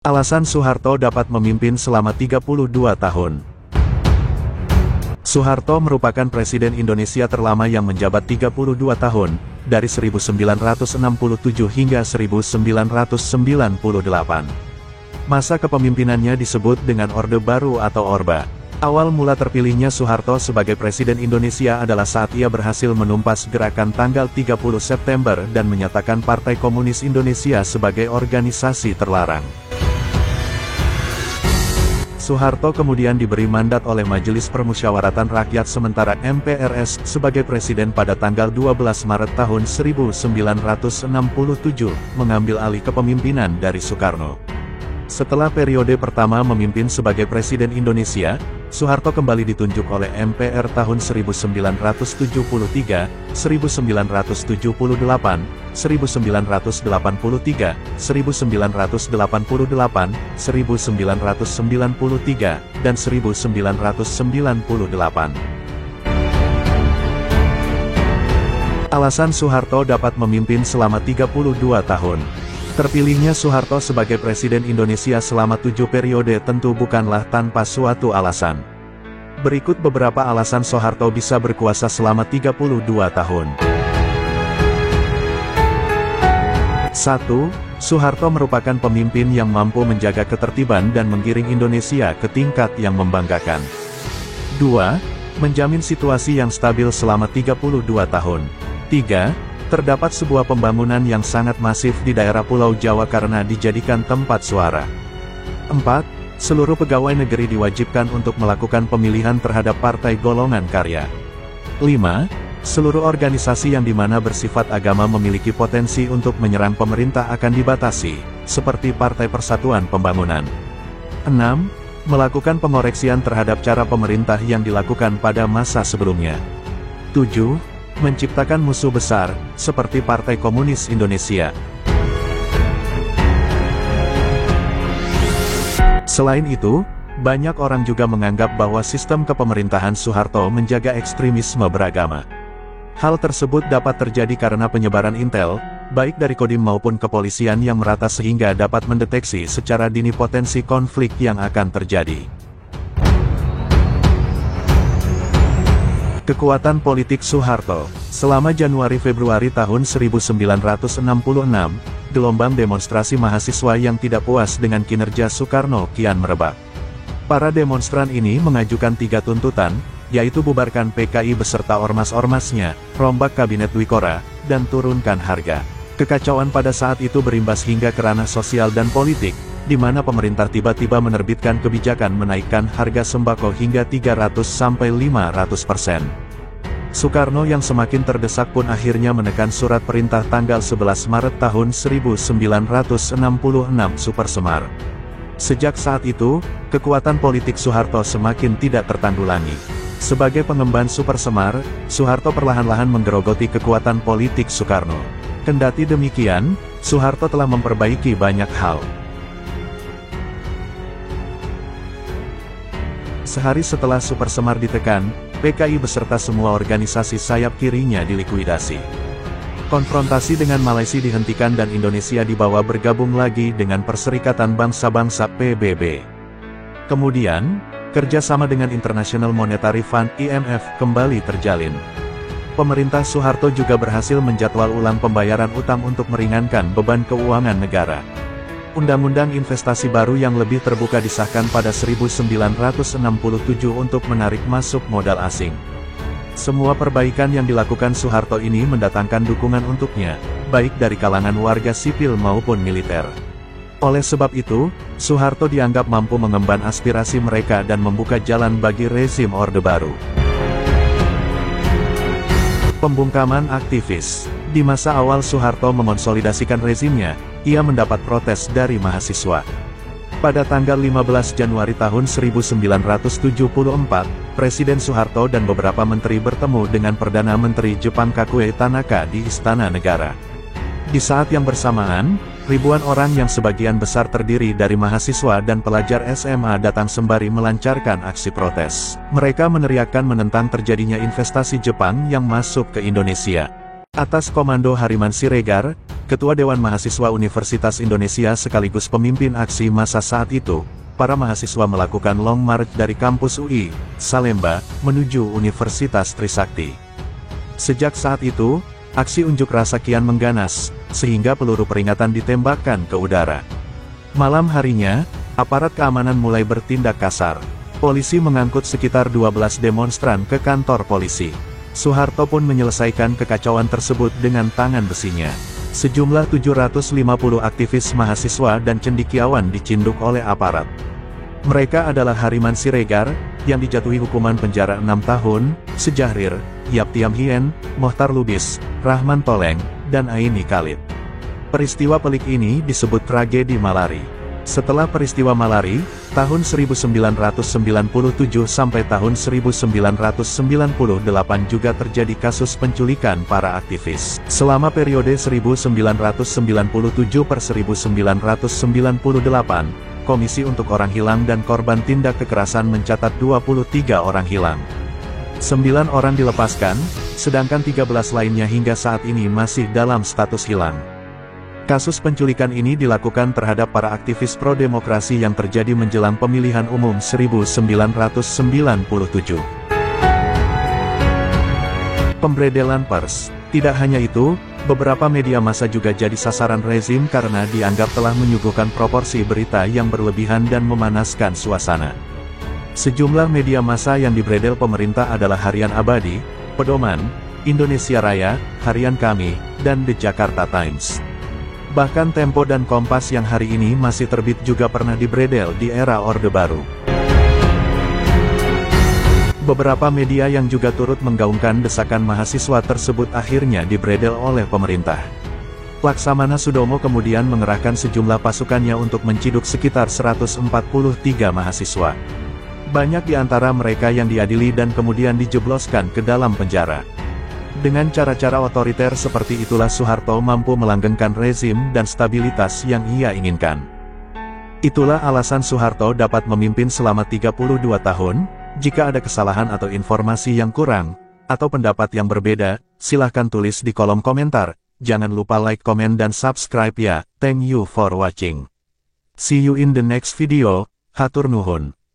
Alasan Soeharto dapat memimpin selama 32 tahun. Soeharto merupakan Presiden Indonesia terlama yang menjabat 32 tahun, dari 1967 hingga 1998. Masa kepemimpinannya disebut dengan Orde Baru atau Orba. Awal mula terpilihnya Soeharto sebagai Presiden Indonesia adalah saat ia berhasil menumpas gerakan tanggal 30 September dan menyatakan Partai Komunis Indonesia sebagai organisasi terlarang. Soeharto kemudian diberi mandat oleh Majelis Permusyawaratan Rakyat Sementara MPRS sebagai presiden pada tanggal 12 Maret tahun 1967, mengambil alih kepemimpinan dari Soekarno. Setelah periode pertama memimpin sebagai Presiden Indonesia, Soeharto kembali ditunjuk oleh MPR tahun 1973, 1978, 1983, 1988, 1993, dan 1998. Alasan Soeharto dapat memimpin selama 32 tahun. Terpilihnya Soeharto sebagai Presiden Indonesia selama 7 periode tentu bukanlah tanpa suatu alasan. Berikut beberapa alasan Soeharto bisa berkuasa selama 32 tahun. 1. Soeharto merupakan pemimpin yang mampu menjaga ketertiban dan menggiring Indonesia ke tingkat yang membanggakan. 2. Menjamin situasi yang stabil selama 32 tahun. 3. Terdapat sebuah pembangunan yang sangat masif di daerah Pulau Jawa karena dijadikan tempat suara. 4. Seluruh pegawai negeri diwajibkan untuk melakukan pemilihan terhadap partai golongan karya. 5. Seluruh organisasi yang dimana bersifat agama memiliki potensi untuk menyerang pemerintah akan dibatasi, seperti Partai Persatuan Pembangunan. 6. Melakukan pengoreksian terhadap cara pemerintah yang dilakukan pada masa sebelumnya. 7. Menciptakan musuh besar, seperti Partai Komunis Indonesia. Selain itu, banyak orang juga menganggap bahwa sistem kepemerintahan Soeharto menjaga ekstremisme beragama. Hal tersebut dapat terjadi karena penyebaran intel, baik dari Kodim maupun kepolisian yang merata sehingga dapat mendeteksi secara dini potensi konflik yang akan terjadi. Kekuatan politik Soeharto. Selama Januari-Februari tahun 1966, gelombang demonstrasi mahasiswa yang tidak puas dengan kinerja Soekarno kian merebak. Para demonstran ini mengajukan 3 tuntutan, yaitu bubarkan PKI beserta ormas-ormasnya, rombak Kabinet Dwikora, dan turunkan harga. Kekacauan pada saat itu berimbas hingga ke ranah sosial dan politik, di mana pemerintah tiba-tiba menerbitkan kebijakan menaikkan harga sembako hingga 300–500%. Soekarno yang semakin terdesak pun akhirnya menekan surat perintah tanggal 11 Maret tahun 1966 Supersemar. Sejak saat itu, kekuatan politik Soeharto semakin tidak tertanggulangi. Sebagai pengemban Supersemar, Soeharto perlahan-lahan menggerogoti kekuatan politik Soekarno. Kendati demikian, Soeharto telah memperbaiki banyak hal. Sehari setelah Supersemar ditekan, PKI beserta semua organisasi sayap kirinya dilikuidasi. Konfrontasi dengan Malaysia dihentikan dan Indonesia dibawa bergabung lagi dengan Perserikatan Bangsa-Bangsa PBB. Kemudian, kerjasama dengan International Monetary Fund IMF kembali terjalin. Pemerintah Soeharto juga berhasil menjadwal ulang pembayaran utang untuk meringankan beban keuangan negara. Undang-undang investasi baru yang lebih terbuka disahkan pada 1967 untuk menarik masuk modal asing. Semua perbaikan yang dilakukan Soeharto ini mendatangkan dukungan untuknya, baik dari kalangan warga sipil maupun militer. Oleh sebab itu, Soeharto dianggap mampu mengemban aspirasi mereka dan membuka jalan bagi rezim Orde Baru. Pembungkaman aktivis. Di masa awal Soeharto memonsolidasikan rezimnya, ia mendapat protes dari mahasiswa. Pada tanggal 15 Januari tahun 1974, Presiden Soeharto dan beberapa menteri bertemu dengan Perdana Menteri Jepang Kakue Tanaka di Istana Negara. Di saat yang bersamaan, ribuan orang yang sebagian besar terdiri dari mahasiswa dan pelajar SMA datang sembari melancarkan aksi protes. Mereka meneriakkan menentang terjadinya investasi Jepang yang masuk ke Indonesia. Atas komando Hariman Siregar, Ketua Dewan Mahasiswa Universitas Indonesia sekaligus pemimpin aksi massa saat itu, para mahasiswa melakukan long march dari kampus UI, Salemba, menuju Universitas Trisakti. Sejak saat itu, aksi unjuk rasa kian mengganas, sehingga peluru peringatan ditembakkan ke udara. Malam harinya, aparat keamanan mulai bertindak kasar. Polisi mengangkut sekitar 12 demonstran ke kantor polisi. Soeharto pun menyelesaikan kekacauan tersebut dengan tangan besinya. Sejumlah 750 aktivis mahasiswa dan cendekiawan dicinduk oleh aparat. Mereka adalah Hariman Siregar, yang dijatuhi hukuman penjara 6 tahun, Sejahrir, Yaptiam Hien, Mohtar Lubis, Rahman Toleng, dan Aini Khalid. Peristiwa pelik ini disebut tragedi Malari. Setelah peristiwa Malari, tahun 1997 sampai tahun 1998 juga terjadi kasus penculikan para aktivis. Selama periode 1997 per 1998, Komisi untuk Orang Hilang dan Korban Tindak Kekerasan mencatat 23 orang hilang. 9 orang dilepaskan, sedangkan 13 lainnya hingga saat ini masih dalam status hilang. Kasus penculikan ini dilakukan terhadap para aktivis pro-demokrasi yang terjadi menjelang pemilihan umum 1997. Pemberedelan pers. Tidak hanya itu, beberapa media massa juga jadi sasaran rezim karena dianggap telah menyuguhkan proporsi berita yang berlebihan dan memanaskan suasana. Sejumlah media massa yang dibredel pemerintah adalah Harian Abadi, Pedoman, Indonesia Raya, Harian Kami, dan The Jakarta Times. Bahkan Tempo dan Kompas yang hari ini masih terbit juga pernah dibredel di era Orde Baru. Beberapa media yang juga turut menggaungkan desakan mahasiswa tersebut akhirnya dibredel oleh pemerintah. Laksamana Sudomo kemudian mengerahkan sejumlah pasukannya untuk menciduk sekitar 143 mahasiswa. Banyak di antara mereka yang diadili dan kemudian dijebloskan ke dalam penjara. Dengan cara-cara otoriter seperti itulah Soeharto mampu melanggengkan rezim dan stabilitas yang ia inginkan. Itulah alasan Soeharto dapat memimpin selama 32 tahun. Jika ada kesalahan atau informasi yang kurang, atau pendapat yang berbeda, silahkan tulis di kolom komentar. Jangan lupa like, komen, dan subscribe ya. Thank you for watching. See you in the next video. Hatur nuhun.